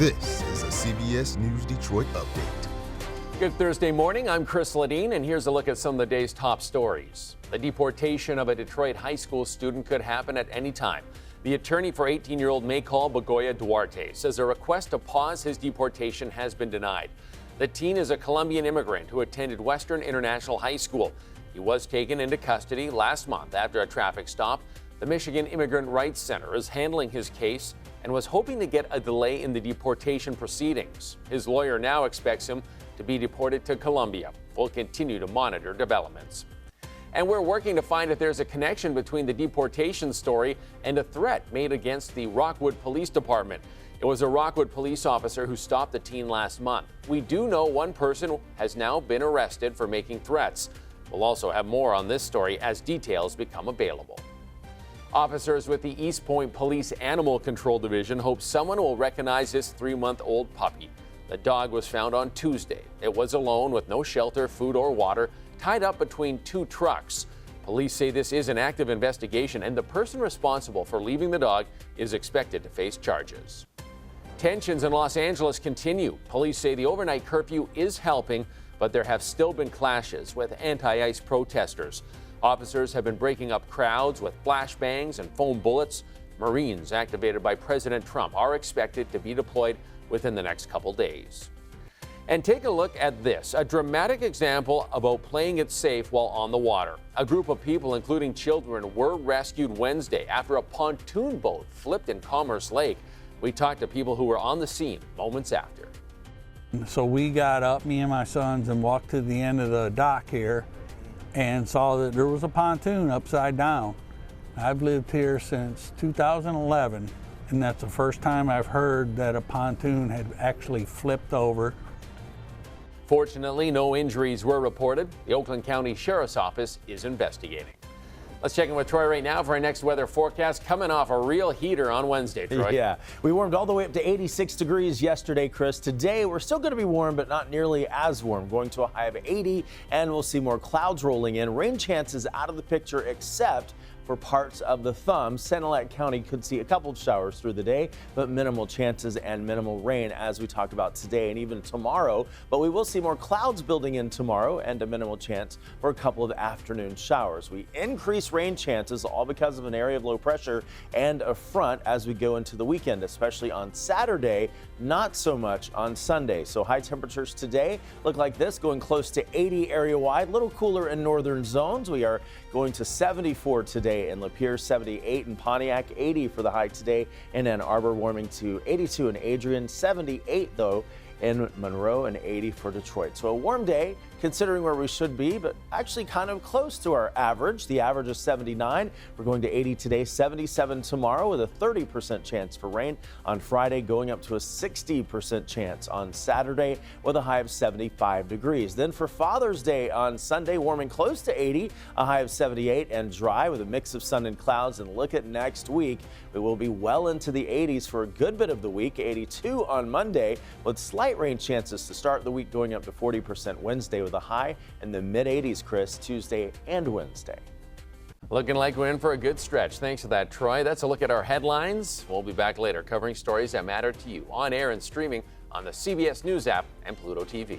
This is a CBS News Detroit update. Good Thursday morning. I'm Chris Ledeen, and here's a look at some of the day's top stories. The deportation of a Detroit high school student could happen at any time. The attorney for 18-year-old Maycol Begoya Duarte says a request to pause his deportation has been denied. The teen is a Colombian immigrant who attended Western International High School. He was taken into custody last month after a traffic stop. The Michigan Immigrant Rights Center is handling his case and was hoping to get a delay in the deportation proceedings. His lawyer now expects him to be deported to Colombia. We'll continue to monitor developments. And we're working to find if there's a connection between the deportation story and a threat made against the Rockwood Police Department. It was a Rockwood police officer who stopped the teen last month. We do know one person has now been arrested for making threats. We'll also have more on this story as details become available. Officers with the East Point Police Animal Control Division hope someone will recognize this 3-month-old puppy. The dog was found on Tuesday. It was alone with no shelter, food, or water, tied up between 2 trucks. Police say this is an active investigation, and the person responsible for leaving the dog is expected to face charges. Tensions in Los Angeles continue. Police say the overnight curfew is helping, but there have still been clashes with anti-ICE protesters. Officers have been breaking up crowds with flashbangs and foam bullets. Marines activated by President Trump are expected to be deployed within the next couple days. And take a look at this, a dramatic example about playing it safe while on the water. A group of people, including children, were rescued Wednesday after a pontoon boat flipped in Commerce Lake. We talked to people who were on the scene moments after. So we got up, me and my sons, and walked to the end of the dock here and saw that there was a pontoon upside down. I've lived here since 2011, and that's the first time I've heard that a pontoon had actually flipped over. Fortunately, no injuries were reported. The Oakland County Sheriff's Office is investigating. Let's check in with Troy right now for our next weather forecast. Coming off a real heater on Wednesday, Troy. Yeah, we warmed all the way up to 86 degrees yesterday, Chris. Today, we're still going to be warm, but not nearly as warm, going to a high of 80, and we'll see more clouds rolling in. Rain chances out of the picture, except for parts of the thumb. Sanilac County could see a couple of showers through the day, but minimal chances and minimal rain as we talked about today and even tomorrow. But we will see more clouds building in tomorrow and a minimal chance for a couple of afternoon showers. We increase rain chances all because of an area of low pressure and a front as we go into the weekend, especially on Saturday, not so much on Sunday. So high temperatures today look like this, going close to 80 area wide, a little cooler in northern zones. We are going to 74 today in Lapeer, 78 in Pontiac, 80 for the high today in Ann Arbor, warming to 82 in Adrian, 78 though in Monroe, and 80 for Detroit. So a warm day considering where we should be, but actually kind of close to our average. The average is 79. We're going to 80 today, 77 tomorrow with a 30% chance for rain on Friday, going up to a 60% chance on Saturday with a high of 75 degrees. Then for Father's Day on Sunday, warming close to 80, a high of 78 and dry with a mix of sun and clouds. And look at next week. We will be well into the 80s for a good bit of the week, 82 on Monday with slight rain chances to start the week, going up to 40% Wednesday with a high in the mid-80s, Chris, Tuesday and Wednesday. Looking like we're in for a good stretch. Thanks for that, Troy. That's a look at our headlines. We'll be back later covering stories that matter to you on air and streaming on the CBS News app and Pluto TV.